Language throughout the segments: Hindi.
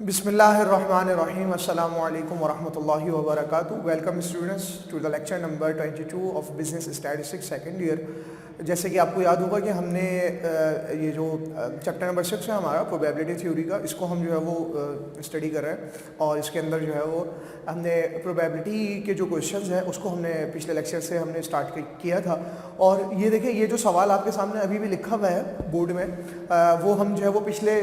Bismillahirrahmanirrahim. Assalamu alaikum wa rahmatullahi wa barakatuh. Welcome students to the lecture number 22 of Business Statistics second year. जैसे कि आपको याद होगा कि हमने ये जो चैप्टर नंबर 6 है हमारा प्रोबेबिलिटी थ्योरी का, इसको हम जो है वो स्टडी कर रहे हैं और इसके अंदर जो है वो हमने प्रोबेबिलिटी के जो क्वेश्चंस हैं उसको हमने पिछले लेक्चर से हमने स्टार्ट किया था। और ये देखिए, ये जो सवाल आपके सामने अभी भी लिखा हुआ है बोर्ड में, वो हम जो है वो पिछले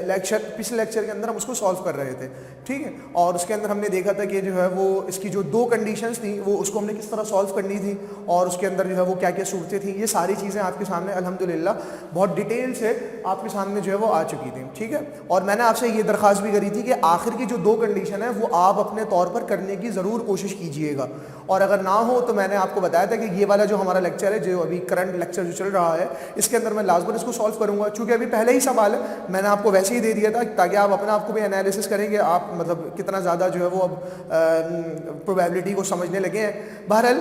लेक्चर के अंदर हम उसको सॉल्व कर रहे थे, ठीक है। और उसके अंदर हमने देखा था कि जो है वो इसकी जो दो कंडीशंस थी वो उसको हमने किस तरह सॉल्व करनी थी और उसके अंदर जो है वो क्या क्या सूरतें थी, ये सारी चीज़ें आपके सामने अल्हम्दुलिल्लाह बहुत डिटेल से आपके सामने जो है वो आ चुकी थी, ठीक है। और मैंने आपसे ये दरख्वास्त भी करी थी कि आखिर की जो दो कंडीशन है वो आप अपने तौर पर करने की ज़रूर कोशिश कीजिएगा, और अगर ना हो तो मैंने आपको बताया था कि ये वाला जो हमारा लेक्चर है, जो अभी करंट लेक्चर जो चल रहा है, इसके अंदर मैं लाजमन इसको सॉल्व करूँगा। चूँकि अभी पहले ही सवाल है, मैंने आपको वैसे ही दे दिया था ताकि आप अपने आप को भी एनालिसिस करेंगे, आप मतलब कितना ज़्यादा जो है वो अब प्रोबेबिलिटी को समझने लगे हैं। बहरहाल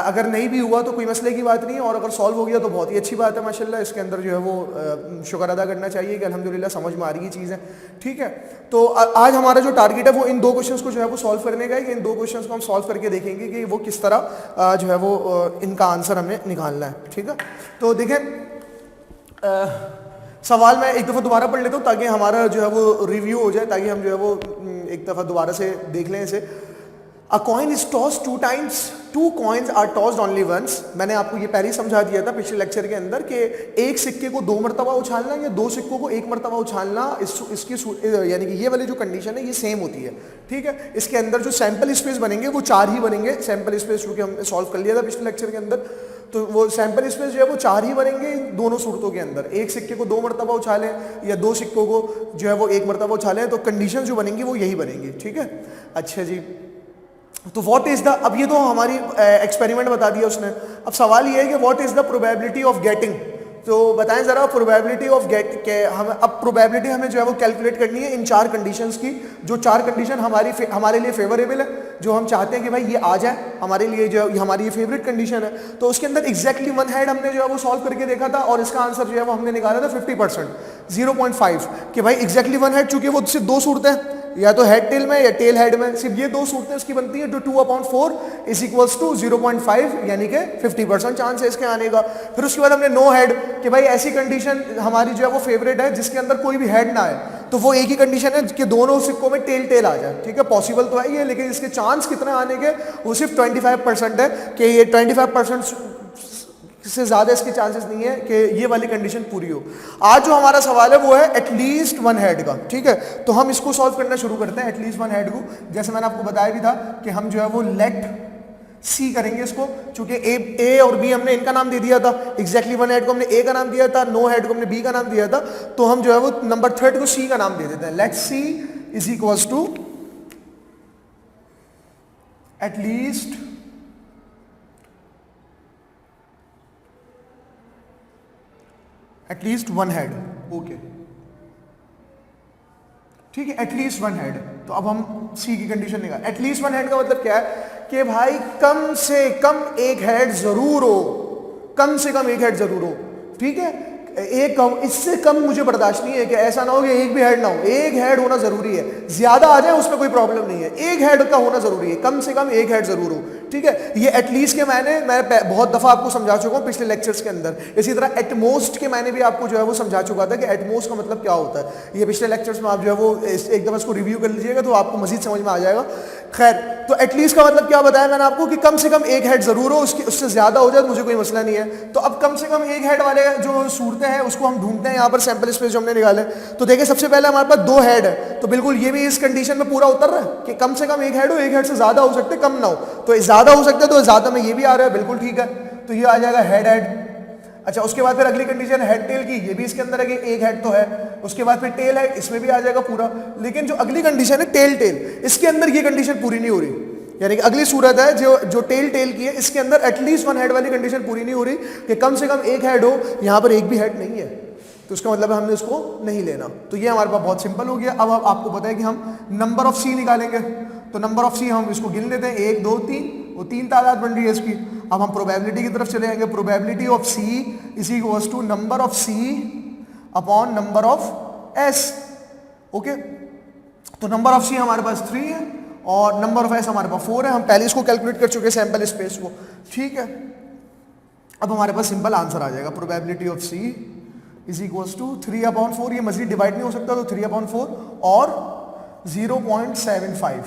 अगर नहीं भी हुआ तो कोई मसले की बात नहीं है, और अगर सॉल्व हो गया तो बहुत ही अच्छी बात है माशाल्लाह। इसके अंदर जो है वो शुक्र अदा करना चाहिए कि अल्हम्दुलिल्लाह समझ में आ रही है चीज़ें, ठीक है। तो आज हमारा जो टारगेट है वो इन दो क्वेश्चंस को जो है वो सॉल्व करने का है कि इन दो क्वेश्चंस को हम सॉल्व करके देखेंगे कि वो किस तरह जो है वो इनका आंसर हमें निकालना है, ठीक है। तो देखें, सवाल मैं एक दफ़ा दोबारा पढ़ लेता हूँ ताकि हमारा जो है वो रिव्यू हो जाए, ताकि हम जो है वो एक दफ़ा दोबारा से देख लें इसे। A coin is tossed 2 times, 2 coins are tossed only once। मैंने आपको ये पहले ही समझा दिया था पिछले लेक्चर के अंदर कि एक सिक्के को 2 मरतबा उछालना या 2 सिक्कों को 1 मरतबा उछालना, इसकी यानी कि ये वाली जो कंडीशन है ये सेम होती है, ठीक है। इसके अंदर जो सैंपल स्पेस बनेंगे वो 4 ही बनेंगे। सैंपल स्पेस चूँकि हमने सॉल्व कर लिया था पिछले लेक्चर के अंदर, तो वो सैंपल स्पेस जो है वो 4 ही बनेंगे इन दोनों सूरतों के अंदर। एक सिक्के को 2 मरतबा उछालें या 2 सिक्कों को जो है वो 1 मरतबा उछालें, तो कंडीशन जो बनेंगी वो यही बनेंगी, ठीक है। अच्छा जी, तो व्हाट इज द, अब ये तो हमारी एक्सपेरिमेंट बता दिया उसने। अब सवाल ये है कि what is the probability of getting. तो बताएं जरा प्रोबेबिलिटी ऑफ गेट के हम अब प्रोबेबिलिटी हमें जो है वो कैलकुलेट करनी है इन 4 कंडीशंस की, जो 4 कंडीशन हमारे लिए फेवरेबल है, जो हम चाहते हैं कि भाई ये आ जाए हमारे लिए, जो हमारी ये फेवरेट कंडीशन है। तो उसके अंदर एग्जैक्टली 1 हेड हमने जो है वो सॉल्व करके देखा था और इसका आंसर जो है वो हमने निकाला था 50%, 0.5, कि भाई एग्जैक्टली 1 हेड, चूंकि वो सिर्फ 2 सूरतें हैं, या तो हेड टेल में या टेल हेड में, सिर्फ ये 2 सूरतें इसकी बनती है, तो 2/4 इज इक्वल्स टू 0.5, यानी कि 50% चांस है इसके आने का। फिर उसके बाद हमने नो हेड, कि भाई ऐसी कंडीशन हमारी जो है वो फेवरेट है जिसके अंदर कोई भी हेड ना आए, तो वो एक ही कंडीशन है कि दोनों सिक्कों में टेल टेल आ जाए, ठीक है। पॉसिबल तो है ये, लेकिन इसके चांस कितने आने के, वो सिर्फ 25% है, कि ये 25% से ज़्यादा इसके चांसेस नहीं है कि ये वाली कंडीशन पूरी हो। आज जो हमारा सवाल है वो है एटलीस्ट 1 हेड का, ठीक है। तो हम इसको सॉल्व करना शुरू करते हैं, एटलीस्ट 1 हेड को। जैसे मैंने आपको बताया भी था कि हम जो है वो लेट सी करेंगे इसको, चूंकि ए और बी हमने इनका नाम दे दिया था। एग्जैक्टली 1 हेड को हमने ए का नाम दिया था, नो हेड को हमने बी का नाम दिया था, तो हम जो है वो नंबर 3 को सी का नाम दे देते हैं। Let C is equals to at least 1 head, okay, ठीक है। एटलीस्ट 1 हेड, तो अब हम सी की कंडीशन निकाल। एटलीस्ट 1 हेड का मतलब क्या है कि भाई कम से कम 1 हेड जरूर हो, कम से कम 1 हेड जरूर हो, ठीक है। एक कम, इससे कम मुझे बर्दाश्त नहीं है कि ऐसा ना हो कि एक भी हेड ना हो, 1 हेड होना जरूरी है। ज्यादा आ जाए उसमें कोई प्रॉब्लम नहीं है, 1 हेड का होना जरूरी है, कम से कम 1 हेड जरूर हो, ठीक है। ये एटलीस्ट के मैं बहुत दफा आपको समझा चुका हूं पिछले लेक्चर्स के अंदर। इसी तरह एटमोस्ट के मैंने भी आपको जो है वो समझा चुका था कि एटमोस्ट का मतलब क्या होता है। ये पिछले लेक्चर्स में आप जो है वो एक दफा इसको रिव्यू कर लीजिएगा तो आपको मजीद समझ में आ जाएगा। खैर, तो एटलीस्ट का मतलब क्या बताया मैंने आपको कि कम से कम 1 हेड जरूर हो, उससे ज्यादा हो जाए तो मुझे कोई मसला नहीं है। तो अब कम से कम 1 हेड वाले जो सूरतें हैं उसको हम ढूंढते हैं यहाँ पर सैंपल स्पेस जो हमने निकाले। तो देखिए, सबसे पहले हमारे पास 2 हेड है, तो बिल्कुल ये भी इस कंडीशन में पूरा उतर रहा है कि कम से कम 1 हेड हो, 1 हेड से ज्यादा हो सकते, कम ना हो। तो ज्यादा हो सकते तो ज्यादा में ये भी आ रहा है, बिल्कुल ठीक है, तो ये आ जाएगा हेड हेड। अच्छा, उसके बाद फिर अगली कंडीशन हेड टेल की, ये भी इसके अंदर है कि 1 हेड तो है। उसके बाद फिर टेल हेड, इसमें भी आ जाएगा पूरा। लेकिन जो अगली कंडीशन है टेल टेल, इसके अंदर ये कंडीशन पूरी नहीं हो रही, यानी कि अगली सूरत है जो टेल टेल की है, इसके अंदर एटलीस्ट 1 हेड वाली कंडीशन पूरी नहीं हो रही कि कम से कम 1 हेड हो। यहाँ पर एक भी हेड नहीं है, तो इसका मतलब हमने इसको नहीं लेना। तो ये हमारे पास बहुत सिंपल हो गया। अब आपको पता है कि हम नंबर ऑफ सी निकालेंगे, तो नंबर ऑफ सी हम इसको गिन लेते हैं, 1 2 3, वो 3 तादाद बन रही है इसकी। अब हम प्रोबेबिलिटी की तरफ चले जाएंगे। Probability of C is equals to number of C upon number of S, okay. तो नंबर ऑफ सी हमारे पास 3 है और नंबर ऑफ एस हमारे पास 4 है। हम पहले इसको कैलकुलेट कर चुके हैं सैंपल स्पेस को, ठीक है। अब हमारे पास सिंपल आंसर आ जाएगा, probability of C is equals to 3/4। ये मजीद डिवाइड नहीं हो सकता तो 3/4 और 0.75।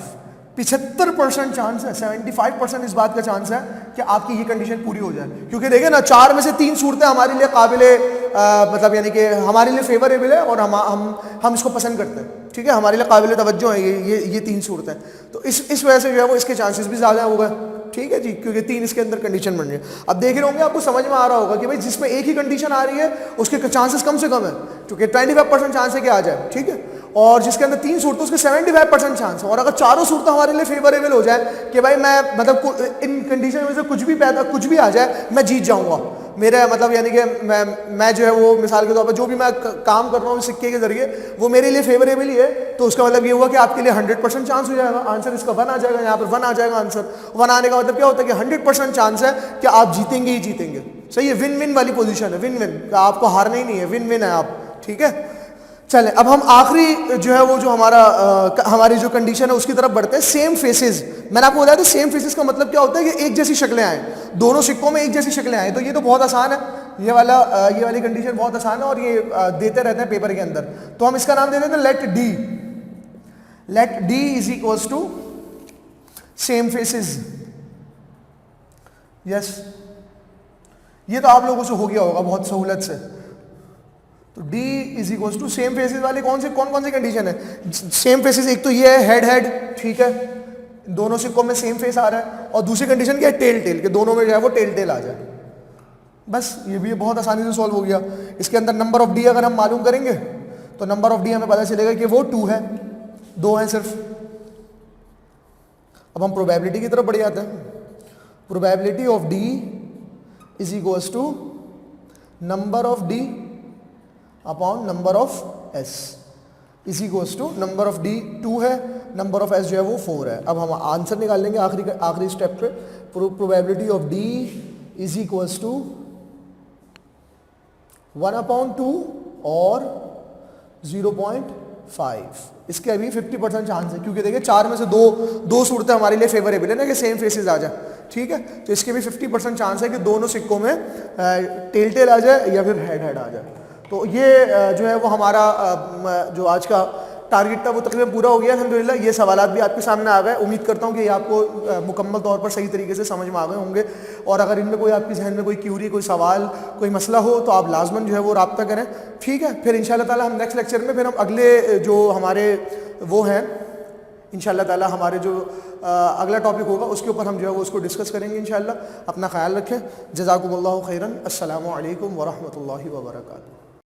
75% चांस है, 75% इस बात का चांस है कि आपकी ये कंडीशन पूरी हो जाए। क्योंकि देखिए ना, 4 में से 3 सूरतें हमारे लिए काबिले मतलब यानी कि हमारे लिए फेवरेबल है और हम इसको पसंद करते हैं, ठीक है, हमारे लिए काबिल तवज्जो है ये 3 सूरतें। तो इस वजह से जो है वो इसके चांसेस भी ज़्यादा हो गए, ठीक है जी, क्योंकि 3 इसके अंदर कंडीशन बन रही है। अब देख रहे होंगे, आपको समझ में आ रहा होगा कि भाई जिसमें एक ही कंडीशन आ रही है उसके चांसेस कम से कम है, क्योंकि 25% चांस है कि आ जाए, ठीक है। और जिसके अंदर 3 सूरतें उसके 75% चांस है। और अगर चारों सूरतें हमारे लिए फेवरेबल हो जाए कि भाई मैं मतलब इन कंडीशन में से कुछ भी आ जाए मैं जीत जाऊंगा, मेरा मतलब यानी कि मैं जो है वो मिसाल के तौर पर जो भी मैं काम कर रहा हूँ सिक्के के जरिए वो मेरे लिए फेवरेबल ही है, तो उसका मतलब ये हुआ कि आपके लिए 100% चांस हो जाएगा। आंसर इसका 1 आ जाएगा, यहाँ पर 1 आ जाएगा आंसर। 1 आने का मतलब क्या होता है कि 100% चांस है कि आप जीतेंगे ही जीतेंगे। सही है, विन विन वाली पोजीशन है, विन विन, आपको हारना ही नहीं है, विन विन है आप, ठीक है। चले अब हम आखिरी जो है वो जो हमारी जो कंडीशन है उसकी तरफ बढ़ते हैं। सेम फेसेस, मैंने आपको बताया था सेम फेसेस का मतलब क्या होता है कि एक जैसी शक्लें आए, दोनों सिक्कों में एक जैसी शक्लें आए। तो ये तो बहुत आसान है, ये वाली कंडीशन बहुत आसान है और ये देते रहते हैं पेपर के अंदर। तो हम इसका नाम दे देते हैं let D is equals to same faces. Yes, ये तो आप लोगों से हो गया होगा बहुत सहूलत से। तो D is equals to same faces वाले कौन सी कंडीशन है? सेम फेसेस, एक तो ये है हेड हेड, ठीक है, दोनों सिक्कों में सेम फेस आ रहा है। और दूसरी कंडीशन क्या है? टेल टेल, के दोनों में जो है वो टेल टेल आ जाए। बस ये भी बहुत आसानी से सॉल्व हो गया। इसके अंदर नंबर ऑफ D अगर हम मालूम करेंगे तो नंबर ऑफ D हमें पता चलेगा कि वो 2 है, 2 है सिर्फ। अब हम प्रोबेबिलिटी की तरफ बढ़ जाते हैं। Probability of D is equals to number of D upon number of S is equals to number of D 2 है, नंबर ऑफ S जो है वो 4 है। अब हम आंसर निकाल लेंगे आखिरी स्टेप पे। Probability of D is equals to 1/2 और 0.5। इसके अभी 50% चांस है, क्योंकि देखिए 4 में से दो सूरतें हमारे लिए फेवरेबल है ना कि सेम फेसेस आ जाए, ठीक है। तो इसके भी 50% चांस है कि दोनों सिक्कों में टेल टेल आ जाए या फिर हेड हेड आ जाए। तो ये जो है वो हमारा जो आज का टारगेट था वो तकरीबन पूरा हो गया अल्हम्दुलिल्लाह। ये सवालात भी आपके सामने आ गए। उम्मीद करता हूँ कि ये आपको मुकम्मल तौर पर सही तरीके से समझ में आ गए होंगे। और अगर इनमें कोई आपके जहन में कोई क्यूरी, कोई सवाल, कोई मसला हो तो आप लाजमन जो है वो रब्ता करें, ठीक है। फिर इंशाल्लाह ताला हम नेक्स्ट लेक्चर में फिर हम अगले जो हमारे वो हैं इंशाल्लाह ताला हमारे जो अगला टॉपिक होगा उसके ऊपर हम जो है वो उसको डिस्कस करेंगे इंशाल्लाह। अपना ख्याल रखें। जज़ाकुमुल्लाहु खैरन। अस्सलामु अलैकुम व रहमतुल्लाहि व बरकातुहू।